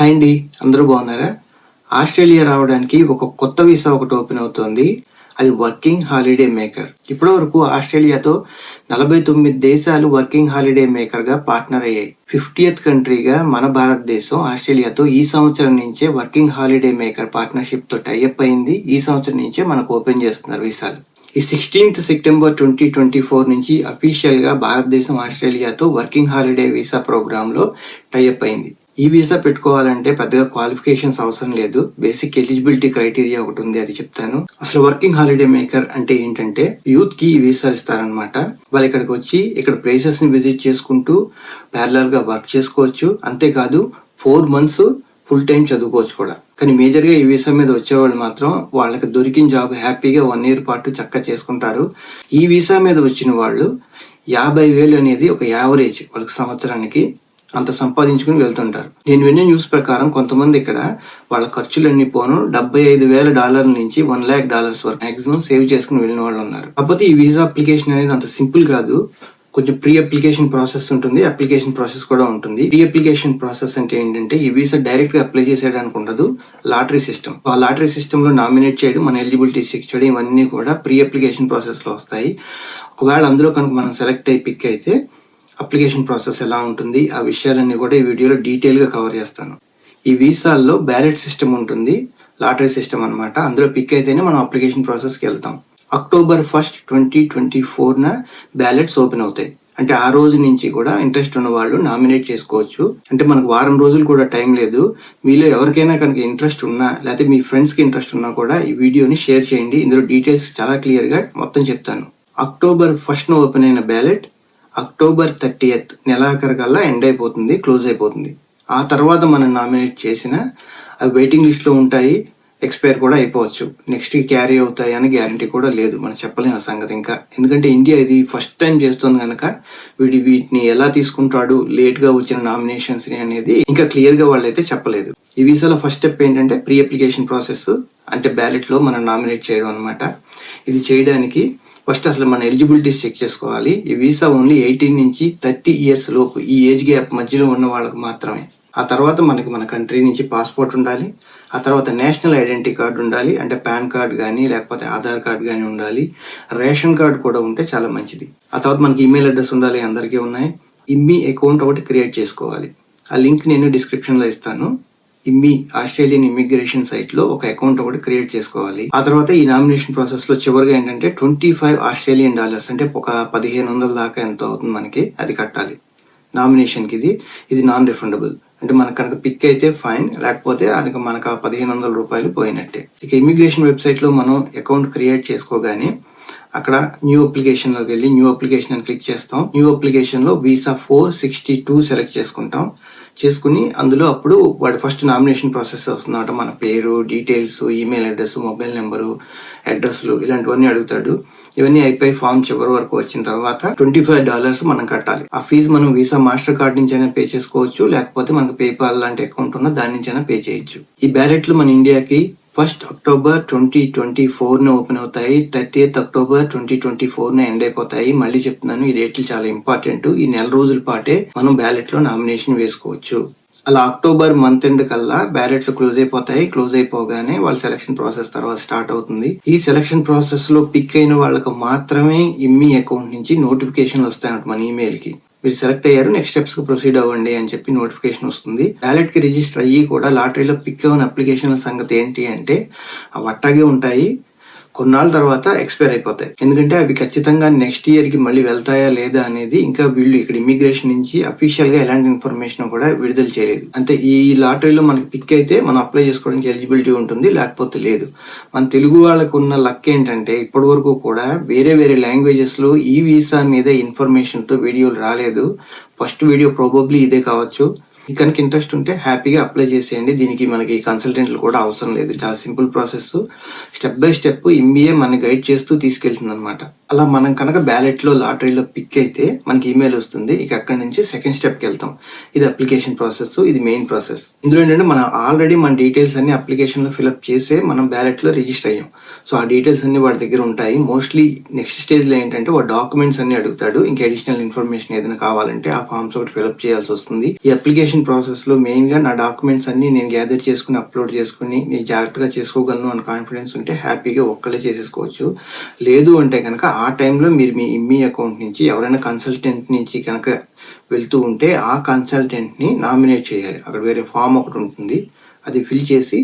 Hi అండి, అందరూ బాగున్నారా? ఆస్ట్రేలియా రావడానికి ఒక కొత్త వీసా ఒకటి ఓపెన్ అవుతోంది. అది వర్కింగ్ హాలిడే మేకర్. ఇప్పటి వరకు ఆస్ట్రేలియాతో 49 దేశాలు వర్కింగ్ హాలిడే మేకర్గా పార్ట్నర్ అయ్యాయి. 50th కంట్రీగా మన భారతదేశం ఆస్ట్రేలియాతో ఈ సంవత్సరం నుంచే వర్కింగ్ హాలిడే మేకర్ పార్ట్నర్షిప్తో టైఅప్ అయింది. ఈ సంవత్సరం నుంచే మనకు ఓపెన్ చేస్తున్నారు వీసాలు. ఈ 16th సెప్టెంబర్ 2024 నుంచి అఫీషియల్గా భారతదేశం ఆస్ట్రేలియాతో వర్కింగ్ హాలిడే వీసా ప్రోగ్రాంలో టైఅప్ అయింది. ఈ వీసా పెట్టుకోవాలంటే పెద్దగా క్వాలిఫికేషన్స్ అవసరం లేదు. బేసిక్ ఎలిజిబిలిటీ క్రైటీరియా ఒకటి ఉంది, అది చెప్తాను. అసలు వర్కింగ్ హాలిడే మేకర్ అంటే ఏంటంటే యూత్ కి వీసాలు ఇస్తారనమాట. వాళ్ళు ఇక్కడికి వచ్చి ఇక్కడ ప్లేసెస్ ని విజిట్ చేసుకుంటూ ప్యారలల్ గా వర్క్ చేసుకోవచ్చు. అంతేకాదు 4 months ఫుల్ టైం చదువుకోవచ్చు కూడా. కానీ మేజర్ గా ఈ వీసా మీద వచ్చేవాళ్ళు మాత్రం వాళ్ళకి దొరికిన జాబ్ హ్యాపీగా 1 year పాటు చక్కగా చేసుకుంటారు. ఈ వీసా మీద వచ్చిన వాళ్ళు 50,000 అనేది ఒక యావరేజ్ వాళ్ళకి సంవత్సరానికి అంత సంపాదించుకుని వెళ్తుంటారు. నేను విన్న న్యూస్ ప్రకారం కొంతమంది ఇక్కడ వాళ్ళ ఖర్చులన్నీ పోను $75,000 నుంచి $1 lakh వరకు మాక్సిమం సేవ్ చేసుకుని వెళ్ళిన వాళ్ళు ఉన్నారు. కాకపోతే ఈ వీసా అప్లికేషన్ అనేది అంత సింపుల్ కాదు. కొంచెం ప్రీ అప్లికేషన్ ప్రాసెస్ ఉంటుంది, అప్లికేషన్ ప్రాసెస్ కూడా ఉంటుంది. ప్రీ అప్లికేషన్ ప్రాసెస్ అంటే ఏంటంటే ఈ వీసా డైరెక్ట్ గా అప్లై చేసేయడానికి ఉండదు, లాటరీ సిస్టమ్. ఆ లాటరీ సిస్టమ్ లో నామినేట్ చేయడం, మన ఎలిజిబిలిటీ చెక్ చేయడం, ఇవన్నీ కూడా ప్రీ అప్లికేషన్ ప్రాసెస్ లో వస్తాయి. ఒకవేళ అందులో కనుక మనం సెలెక్ట్ అయి పిక్ అయితే అప్లికేషన్ ప్రాసెస్ ఎలా ఉంటుంది, ఆ విషయాలన్నీ కూడా ఈ వీడియోలో డీటెయిల్గా కవర్ చేస్తాను. ఈ వీసాల్లో బ్యాలెట్ సిస్టమ్ ఉంటుంది, లాటరీ సిస్టమ్ అనమాట. అందులో పిక్ అయితేనే మనం అప్లికేషన్ ప్రాసెస్కి వెళ్తాం. October 1st, 2024 బ్యాలెట్స్ ఓపెన్ అవుతాయి. అంటే ఆ రోజు నుంచి కూడా ఇంట్రెస్ట్ ఉన్న వాళ్ళు నామినేట్ చేసుకోవచ్చు. అంటే మనకు వారం రోజులు కూడా టైం లేదు. మీలో ఎవరికైనా కనుక ఇంట్రెస్ట్ ఉన్నా, లేకపోతే మీ ఫ్రెండ్స్కి ఇంట్రెస్ట్ ఉన్నా కూడా ఈ వీడియోని షేర్ చేయండి. ఇందులో డీటెయిల్స్ చాలా క్లియర్గా మొత్తం చెప్తాను. October 1st ఓపెన్ అయిన బ్యాలెట్ October 30th నెలాఖరికల్లా ఎండ్ అయిపోతుంది, క్లోజ్ అయిపోతుంది. ఆ తర్వాత మనం నామినేట్ చేసిన అవి వెయిటింగ్ లిస్ట్లో ఉంటాయి, ఎక్స్పైర్ కూడా అయిపోవచ్చు. నెక్స్ట్ క్యారీ అవుతాయి అని గ్యారంటీ కూడా లేదు, మనం చెప్పలేము ఆ సంగతి ఇంకా. ఎందుకంటే ఇండియా ఇది ఫస్ట్ టైం చేస్తుంది కనుక వీటిని ఎలా తీసుకుంటాడు లేట్గా వచ్చిన నామినేషన్స్ని అనేది ఇంకా క్లియర్గా వాళ్ళైతే చెప్పలేదు. ఈ వీసాలో ఫస్ట్ స్టెప్ ఏంటంటే ప్రీ అప్లికేషన్ ప్రాసెస్, అంటే బ్యాలెట్లో మనం నామినేట్ చేయడం అనమాట. ఇది చేయడానికి ఫస్ట్ అసలు మన ఎలిజిబిలిటీస్ చెక్ చేసుకోవాలి. ఈ వీసా ఓన్లీ 18 నుంచి 30 years లోపు, ఈ ఏజ్ గ్యాప్ మధ్యలో ఉన్న వాళ్ళకి మాత్రమే. ఆ తర్వాత మనకి మన కంట్రీ నుంచి పాస్పోర్ట్ ఉండాలి. ఆ తర్వాత నేషనల్ ఐడెంటిటీ కార్డు ఉండాలి, అంటే పాన్ కార్డ్ కానీ లేకపోతే ఆధార్ కార్డ్ కానీ ఉండాలి. రేషన్ కార్డు కూడా ఉంటే చాలా మంచిది. ఆ తర్వాత మనకి ఈమెయిల్ అడ్రస్ ఉండాలి, అందరికీ ఉన్నాయి. ఇమ్మి అకౌంట్ ఒకటి క్రియేట్ చేసుకోవాలి. ఆ లింక్ నేను డిస్క్రిప్షన్లో ఇస్తాను. ఇమ్మి ఆస్ట్రేలియన్ ఇమిగ్రేషన్ సైట్ లో ఒక అకౌంట్ ఒకటి క్రియేట్ చేసుకోవాలి. ఆ తర్వాత ఈ నామినేషన్ ప్రాసెస్ లో చివరిగా ఏంటంటే $25 అంటే ఒక 1,500 దాకా ఎంతో అవుతుంది మనకి, అది కట్టాలి నామినేషన్ కి. ఇది నాన్ రిఫండబుల్. అంటే మనకు కనుక పిక్ అయితే ఫైన్, లేకపోతే మనకు ఆ $1,500 పోయినట్టే. ఇక ఇమిగ్రేషన్ వెబ్సైట్ లో మనం అకౌంట్ క్రియేట్ చేసుకోగానే అక్కడ న్యూ అప్లికేషన్ లోకి వెళ్ళి న్యూ అప్లికేషన్ అని క్లిక్ చేస్తాం. న్యూ అప్లికేషన్ లో వీసా 462 సెలెక్ట్ చేసుకుంటాం. చేసుకుని అందులో అప్పుడు వాడి ఫస్ట్ నామినేషన్ ప్రాసెస్ వస్తుందన్నమాట. మన పేరు, details, email address, mobile number, అడ్రస్లు, ఇలాంటివన్నీ అడుగుతాడు. ఇవన్నీ అయిపోయి ఫామ్ చివరి వరకు వచ్చిన తర్వాత $25 మనం కట్టాలి. ఆ ఫీజు మనం వీసా మాస్టర్ కార్డ్ నుంచి అయినా పే చేసుకోవచ్చు, లేకపోతే మనకు పేపాల్ లాంటి అకౌంట్ ఉన్న దాని నుంచి అయినా పే చేయొచ్చు. ఈ బ్యాలెట్లు మన ఇండియాకి 1st October 2024 ఓపెన్ అవుతాయి, 30th October 2024 ఎండ్ అయిపోతాయి. మళ్ళీ చెప్తున్నాను, ఈ డేట్లు చాలా ఇంపార్టెంట్. ఈ నెల రోజుల పాటే మనం బ్యాలెట్ లో నామినేషన్ వేసుకోవచ్చు. అలా అక్టోబర్ మంత్ ఎండ్ కల్లా బ్యాలెట్లు క్లోజ్ అయిపోతాయి. క్లోజ్ అయిపోగానే వాళ్ళ సెలక్షన్ ప్రాసెస్ తర్వాత స్టార్ట్ అవుతుంది. ఈ సెలక్షన్ ప్రాసెస్ లో పిక్ అయిన వాళ్ళకి మాత్రమే ఇమ్మి అకౌంట్ నుంచి నోటిఫికేషన్లు వస్తాయన్నమాట మన ఈమెయిల్ కి. మీరు సెలెక్ట్ అయ్యారు, నెక్స్ట్ స్టెప్స్ కి ప్రొసీడ్ అవ్వండి అని చెప్పి నోటిఫికేషన్ వస్తుంది. బ్యాలెట్ కి రిజిస్టర్ అయ్యి కూడా లాటరీలో పిక్ అయిన అప్లికేషన్ల సంగతి ఏంటి అంటే అవి అట్టాగే ఉంటాయి, కొన్నాళ్ళ తర్వాత ఎక్స్పైర్ అయిపోతాయి. ఎందుకంటే అవి ఖచ్చితంగా నెక్స్ట్ ఇయర్ కి మళ్ళీ వెళ్తాయా లేదా అనేది ఇంకా వీళ్ళు ఇక్కడ ఇమిగ్రేషన్ నుంచి అఫీషియల్ గా ఎలాంటి ఇన్ఫర్మేషన్ కూడా విడుదల చేయలేదు. అంటే ఈ లాటరీలో మనకి పిక్ అయితే మనం అప్లై చేసుకోవడానికి ఎలిజిబిలిటీ ఉంటుంది, లేకపోతే లేదు. మన తెలుగు వాళ్ళకు ఉన్న లక్ ఏంటంటే ఇప్పటి వరకు కూడా వేరే వేరే లాంగ్వేజెస్ లో ఈ వీసా మీద ఇన్ఫర్మేషన్ తో వీడియోలు రాలేదు. ఫస్ట్ వీడియో ప్రాబబ్లీ ఇదే కావచ్చు. కనుక ఇంట్రెస్ట్ ఉంటే హ్యాపీగా అప్లై చేసేయండి. దీనికి మనకి కన్సల్టెంట్లు కూడా అవసరం లేదు, చాలా simple process. Step by step ఇమ్మియే మన గైడ్ చేస్తూ తీసుకెళ్తుంది అనమాట. అలా మనం కనుక బ్యాలెట్లో లాటరీలో పిక్ అయితే మనకి ఈమెయిల్ వస్తుంది. ఇక అక్కడి నుంచి సెకండ్ స్టెప్కి వెళ్తాం. ఇది అప్లికేషన్ ప్రాసెస్, ఇది మెయిన్ ప్రాసెస్. ఇందులో ఏంటంటే మనం ఆల్రెడీ మన డీటెయిల్స్ అన్ని అప్లికేషన్లో ఫిల్అప్ చేసే మనం బ్యాలెట్లో రిజిస్టర్ అయ్యాం. సో ఆ డీటెయిల్స్ అన్ని వాడి దగ్గర ఉంటాయి. మోస్ట్లీ నెక్స్ట్ స్టేజ్లో ఏంటంటే వాడు డాక్యుమెంట్స్ అన్ని అడుగుతాడు. ఇంకా అడిషనల్ ఇన్ఫర్మేషన్ ఏదైనా కావాలంటే ఆ ఫామ్స్ ఒకటి ఫిల్అప్ చేయాల్సి వస్తుంది. ఈ అప్లికేషన్ ప్రాసెస్లో మెయిన్గా నా డాక్యుమెంట్స్ అన్ని నేను గ్యాదర్ చేసుకుని అప్లోడ్ చేసుకుని నేను జాగ్రత్తగా చేసుకోగలను అని కాన్ఫిడెన్స్ ఉంటే హ్యాపీగా ఒక్కళ్ళే చేసేసుకోవచ్చు. లేదు అంటే కనుక ఆ టైంలో మీరు మీ ఇమ్మీ అకౌంట్ నుంచి ఎవరైనా కన్సల్టెంట్ నుంచి కనుక వెళ్తూ ఉంటే ఆ కన్సల్టెంట్ని నామినేట్ చేయాలి. అక్కడ వేరే ఫామ్ ఒకటి ఉంటుంది, అది ఫిల్ చేసి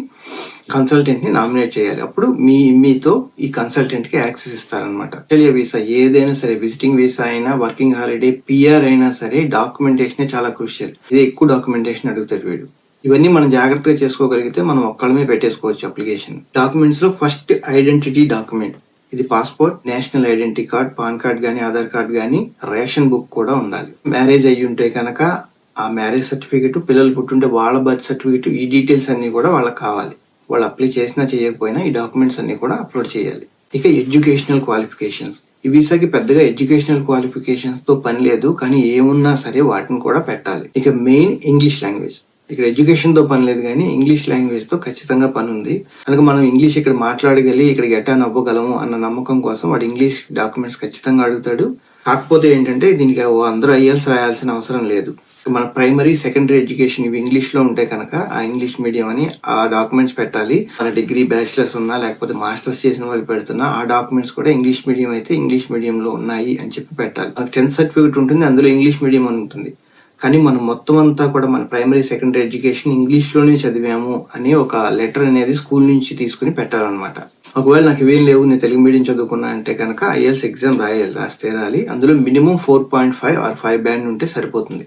కన్సల్టెంట్ని నామినేట్ చేయాలి. అప్పుడు మీ ఇమ్మీతో ఈ కన్సల్టెంట్కి యాక్సెస్ ఇస్తారనమాట. ఆస్ట్రేలియా వీసా ఏదైనా సరే, విజిటింగ్ వీసా అయినా, వర్కింగ్ హాలిడే, పిఆర్ అయినా సరే డాక్యుమెంటేషనే చాలా క్రూషియల్. ఇది ఎక్కువ డాక్యుమెంటేషన్ అడుగుతాడు వీడు. ఇవన్నీ మనం జాగ్రత్తగా చేసుకోగలిగితే మనం ఒక్కళ్ళమే పెట్టేసుకోవచ్చు అప్లికేషన్. డాక్యుమెంట్స్ లో ఫస్ట్ ఐడెంటిటీ డాక్యుమెంట్, ఇది passport, national identity card, pan card కానీ, ఆధార్ కార్డ్ కానీ, రేషన్ బుక్ కూడా ఉండాలి. మ్యారేజ్ అయ్యి ఉంటే కనుక ఆ మ్యారేజ్ సర్టిఫికేట్, పిల్లలు పుట్టుంటే వాళ్ళ బర్త్ సర్టిఫికేట్, ఈ డీటెయిల్స్ అన్ని కూడా వాళ్ళకి కావాలి. వాళ్ళు అప్లై చేసినా చేయకపోయినా ఈ డాక్యుమెంట్స్ అన్ని కూడా అప్లోడ్ చేయాలి. ఇక ఎడ్యుకేషనల్ క్వాలిఫికేషన్స్, ఈ వీసాకి పెద్దగా ఎడ్యుకేషనల్ క్వాలిఫికేషన్స్ తో పని లేదు, కానీ ఏమున్నా సరే వాటిని కూడా పెట్టాలి. ఇక మెయిన్ ఇంగ్లీష్ లాంగ్వేజ్, ఇక్కడ ఎడ్యుకేషన్ తో పని లేదు కానీ ఇంగ్లీష్ లాంగ్వేజ్ తో ఖచ్చితంగా పని ఉంది. కనుక మనం ఇంగ్లీష్ ఇక్కడ మాట్లాడగలి ఇక్కడ గెటాన్ అవ్వగలము అన్న నమ్మకం కోసం వాడు ఇంగ్లీష్ డాక్యుమెంట్స్ ఖచ్చితంగా అడుగుతాడు. కాకపోతే ఏంటంటే దీనికి అందరూ ఐఎల్స్ రాయాల్సిన అవసరం లేదు. మన ప్రైమరీ, సెకండరీ ఎడ్యుకేషన్ ఇవి ఇంగ్లీష్ లో ఉంటే కనుక ఆ ఇంగ్లీష్ మీడియం అని ఆ డాక్యుమెంట్స్ పెట్టాలి. మన డిగ్రీ, బ్యాచిలర్స్ ఉన్నా లేకపోతే మాస్టర్స్ చేసిన వాళ్ళు పెడుతున్నా ఆ డాక్యుమెంట్స్ కూడా ఇంగ్లీష్ మీడియం అయితే ఇంగ్లీష్ మీడియంలో ఉన్నాయి అని చెప్పి పెట్టాలి. మనకు 10th సర్టిఫికేట్ ఉంటుంది, అందులో ఇంగ్లీష్ మీడియం అని ఉంటుంది. కానీ మనం మొత్తం అంతా కూడా మన ప్రైమరీ, సెకండరీ ఎడ్యుకేషన్ ఇంగ్లీష్లోనే చదివాము అని ఒక లెటర్ అనేది స్కూల్ నుంచి తీసుకుని పెట్టాలన్నమాట. ఒకవేళ నాకు ఇవేం లేవు, నేను తెలుగు మీడియం చదువుకున్నా అంటే కనుక ఐఎల్స్ ఎగ్జామ్ రాస్తే రాలి. అందులో మినిమం 4.5 or 5 బ్యాండ్ ఉంటే సరిపోతుంది.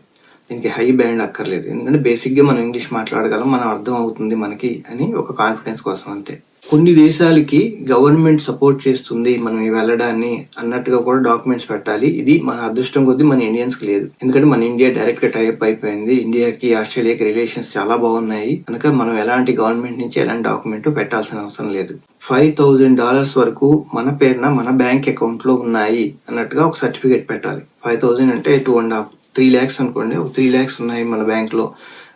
దీనికి హై బ్యాండ్ అక్కర్లేదు, ఎందుకంటే బేసిక్గా మనం ఇంగ్లీష్ మాట్లాడగలం, మనం అర్థం అవుతుంది మనకి అని ఒక కాన్ఫిడెన్స్ కోసం అంతే. కొన్ని దేశాలకి గవర్నమెంట్ సపోర్ట్ చేస్తుంది మనం వెళ్ళడాన్ని అన్నట్టుగా కూడా డాక్యుమెంట్స్ పెట్టాలి. ఇది మన అదృష్టం కొద్దీ మన ఇండియన్స్కి లేదు, ఎందుకంటే మన ఇండియా డైరెక్ట్ గా టైప్ అయిపోయింది. ఇండియాకి ఆస్ట్రేలియాకి రిలేషన్స్ చాలా బాగున్నాయి కనుక మనం ఎలాంటి గవర్నమెంట్ నుంచి ఎలాంటి డాక్యుమెంట్ పెట్టాల్సిన అవసరం లేదు. $5,000 వరకు మన పేరున మన బ్యాంక్ అకౌంట్ లో ఉన్నాయి అన్నట్టుగా ఒక సర్టిఫికేట్ పెట్టాలి. 5,000 అంటే 2.5 3 lakhs అనుకోండి, ఒక 3 lakhs ఉన్నాయి మన బ్యాంక్ లో,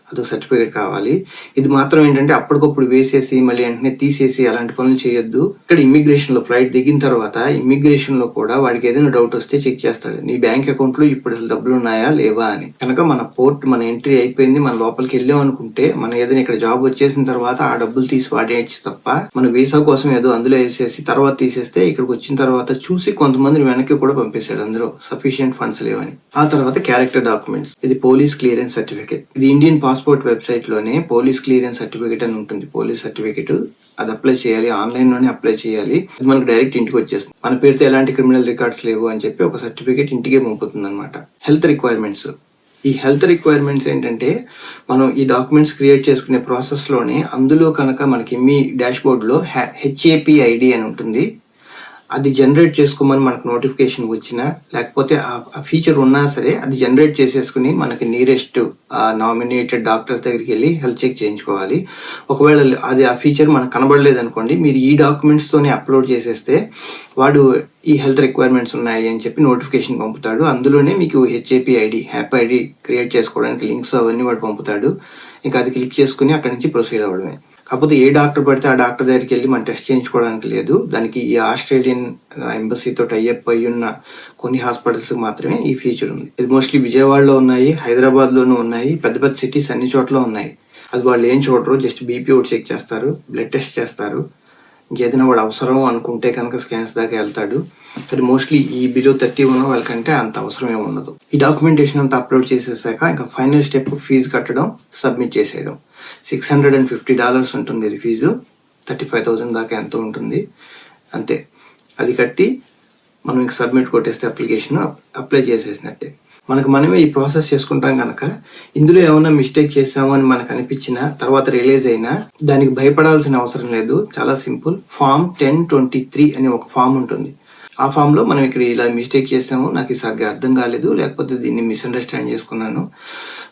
అదొక సర్టిఫికేట్ కావాలి. ఇది మాత్రం ఏంటంటే అప్పటికప్పుడు వేసేసి మళ్ళీ వెంటనే తీసేసి అలాంటి పనులు చేయొద్దు. ఇక్కడ ఇమ్మిగ్రేషన్ లో ఫ్లైట్ దిగిన తర్వాత ఇమ్మిగ్రేషన్ లో కూడా వాడికి ఏదైనా డౌట్ వస్తే చెక్ చేస్తాడు, నీ బ్యాంక్ అకౌంట్ లో ఇప్పుడు డబ్బులు ఉన్నాయా లేవా అని. కనుక మన ఎంట్రీ అయిపోయింది, మన లోపలికి వెళ్ళాం అనుకుంటే మనం ఏదైనా ఇక్కడ జాబ్ వచ్చేసిన తర్వాత ఆ డబ్బులు తీసి వాడేయచ్చు తప్ప మన వీసా కోసం ఏదో అందులో వేసేసి తర్వాత తీసేస్తే ఇక్కడికి వచ్చిన తర్వాత చూసి కొంతమంది వెనక్కి కూడా పంపేశాడు, అందులో సఫిషియెంట్ ఫండ్స్ లేవని. ఆ తర్వాత క్యారెక్టర్ డాక్యుమెంట్స్, ఇది పోలీస్ క్లియరెన్స్ సర్టిఫికేట్. ఇది ఇండియన్ పాస్పోర్ట్ వెబ్సైట్ లోనే పోలీస్ క్లియరెన్స్ సర్టిఫికేట్ అని ఉంటుంది. పోలీస్ సర్టిఫికేట్ అది అప్లై చేయాలి, ఆన్లైన్ లోనే అప్లై చేయాలి. ఇది మనకు డైరెక్ట్ ఇంటికి వచ్చేస్తుంది. మన పేరుతో ఎలాంటి క్రిమినల్ రికార్డ్స్ లేవు అని చెప్పి ఒక సర్టిఫికేట్ ఇంటికే పంపుతుంది అనమాట. హెల్త్ రిక్వైర్మెంట్స్, ఈ హెల్త్ రిక్వైర్మెంట్స్ ఏంటంటే మనం ఈ డాక్యుమెంట్స్ క్రియేట్ చేసుకునే ప్రాసెస్ లోనే అందులో కనుక మనకి మీ డాష్ బోర్డ్ లో HAPID అని ఉంటుంది, అది జనరేట్ చేసుకోమని మనకు నోటిఫికేషన్ వచ్చినా లేకపోతే ఆ ఫీచర్ ఉన్నా సరే అది జనరేట్ చేసేసుకుని మనకి నియరెస్ట్ నామినేటెడ్ డాక్టర్స్ దగ్గరికి వెళ్ళి హెల్త్ చెక్ చేయించుకోవాలి. ఒకవేళ అది ఆ ఫీచర్ మనకు కనబడలేదు అనుకోండి, మీరు ఈ డాక్యుమెంట్స్ తోనే అప్లోడ్ చేసేస్తే వాడు ఈ హెల్త్ రిక్వైర్మెంట్స్ ఉన్నాయి అని చెప్పి నోటిఫికేషన్ పంపుతాడు. అందులోనే మీకు HAPID క్రియేట్ చేసుకోవడానికి లింక్స్ అవన్నీ వాడు పంపుతాడు. ఇంకా అది క్లిక్ చేసుకుని అక్కడి నుంచి ప్రొసీడ్ అవ్వడమే. కాకపోతే ఏ డాక్టర్ పడితే ఆ డాక్టర్ దగ్గరికి వెళ్ళి మనం టెస్ట్ చేయించుకోవడానికి లేదు. దానికి ఈ ఆస్ట్రేలియన్ ఎంబసీతో టైఅప్ అయి ఉన్న కొన్ని హాస్పిటల్స్ మాత్రమే ఈ ఫీచర్ ఉంది. ఇది మోస్ట్లీ విజయవాడలో ఉన్నాయి, హైదరాబాద్లోనూ ఉన్నాయి, పెద్ద పెద్ద సిటీస్ అన్ని చోట్ల ఉన్నాయి. అది వాళ్ళు ఏం చూడరు, జస్ట్ బీపీ ఒకటి చెక్ చేస్తారు, బ్లడ్ టెస్ట్ చేస్తారు. ఇంకేదైనా వాడు అవసరం అనుకుంటే కనుక స్కాన్స్ దాకా వెళ్తాడు. అది మోస్ట్లీ ఈ బిలో 30 ఉన్న వాళ్ళకంటే అంత అవసరం ఏమి ఉండదు. ఈ డాక్యుమెంటేషన్ అంతా అప్లోడ్ చేసేసాక ఇంకా ఫైనల్ స్టెప్ ఫీజు కట్టడం, సబ్మిట్ చేసేయడం. $650 ఉంటుంది ఇది ఫీజు, 35,000 దాకా ఎంతో ఉంటుంది అంతే. అది కట్టి మనం ఇంక సబ్మిట్ కొట్టేస్తే అప్లికేషన్ అప్లై చేసేసినట్టే. మనమే ఈ ప్రాసెస్ చేసుకుంటాం కనుక ఇందులో ఏమైనా మిస్టేక్ చేసాము అని మనకు అనిపించినా తర్వాత రిలీజ్ అయినా దానికి భయపడాల్సిన అవసరం లేదు. చాలా సింపుల్. ఫామ్ 1023 అనే ఒక ఫామ్ ఉంటుంది. ఆ ఫామ్లో మనం ఇక్కడ ఇలా మిస్టేక్ చేసాము, నాకు ఇది సరిగ్గా అర్థం కాలేదు, లేకపోతే దీన్ని మిస్అండర్స్టాండ్ చేసుకున్నాను,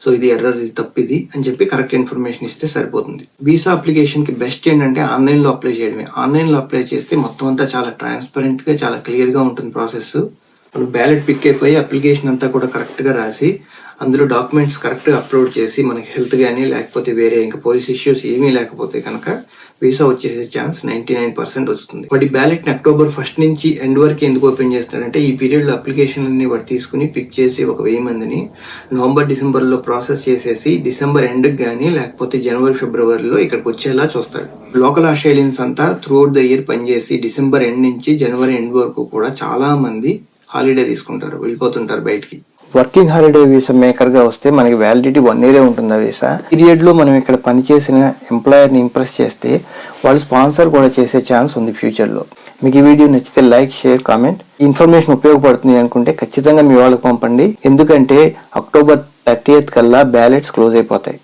సో ఇది ఎర్రర్, ఇది తప్పిది అని చెప్పి కరెక్ట్ ఇన్ఫర్మేషన్ ఇస్తే సరిపోతుంది. వీసా అప్లికేషన్కి బెస్ట్ ఏంటంటే ఆన్లైన్లో అప్లై చేయడమే. ఆన్లైన్లో అప్లై చేస్తే మొత్తం అంతా చాలా ట్రాన్స్పరెంట్గా, చాలా క్లియర్గా ఉంటుంది ప్రాసెస్. మనం బ్యాలెట్ పిక్ అయిపోయి అప్లికేషన్ అంతా కూడా కరెక్ట్గా రాసి అందులో డాక్యుమెంట్స్ కరెక్ట్గా అప్లోడ్ చేసి మనకి హెల్త్ కానీ లేకపోతే వేరే ఇంకా పోలీస్ ఇష్యూస్ ఏమీ లేకపోతే కనుక వీసా వచ్చేసే ఛాన్స్ 99% వస్తుంది. వాటి బ్యాలెట్ని అక్టోబర్ 1 నుంచి ఎండ్ వరకు ఎందుకు ఓపెన్ చేస్తాడంటే ఈ పీరియడ్లో అప్లికేషన్ అన్ని వాడు తీసుకుని పిక్ చేసి 1000 మందిని నవంబర్ డిసెంబర్లో ప్రాసెస్ చేసేసి డిసెంబర్ ఎండ్కి కానీ లేకపోతే జనవరి ఫిబ్రవరిలో ఇక్కడికి వచ్చేలా చూస్తాడు. లోకల్ ఆస్ట్రేలియన్స్ అంతా త్రూఅవుట్ ద ఇయర్ పనిచేసి డిసెంబర్ ఎండ్ నుంచి జనవరి ఎండ్ వరకు కూడా చాలా మంది హాలిడే తీసుకుంటారు, వెళ్ళిపోతుంటారు బయటికి. వర్కింగ్ హాలిడే వీసా మేకర్గా వస్తే మనకి వ్యాలిడిటీ 1 year ఉంటుంది. వీసా పీరియడ్లో మనం ఇక్కడ పనిచేసిన ఎంప్లాయర్ని ఇంప్రెస్ చేస్తే వాళ్ళు స్పాన్సర్ కూడా చేసే ఛాన్స్ ఉంది ఫ్యూచర్లో. మీకు ఈ వీడియో నచ్చితే లైక్, షేర్, కామెంట్. ఇన్ఫర్మేషన్ ఉపయోగపడుతుంది అనుకుంటే ఖచ్చితంగా మీ వాళ్ళకి పంపండి, ఎందుకంటే అక్టోబర్ 30th కల్లా బ్యాలెట్స్ క్లోజ్ అయిపోతాయి.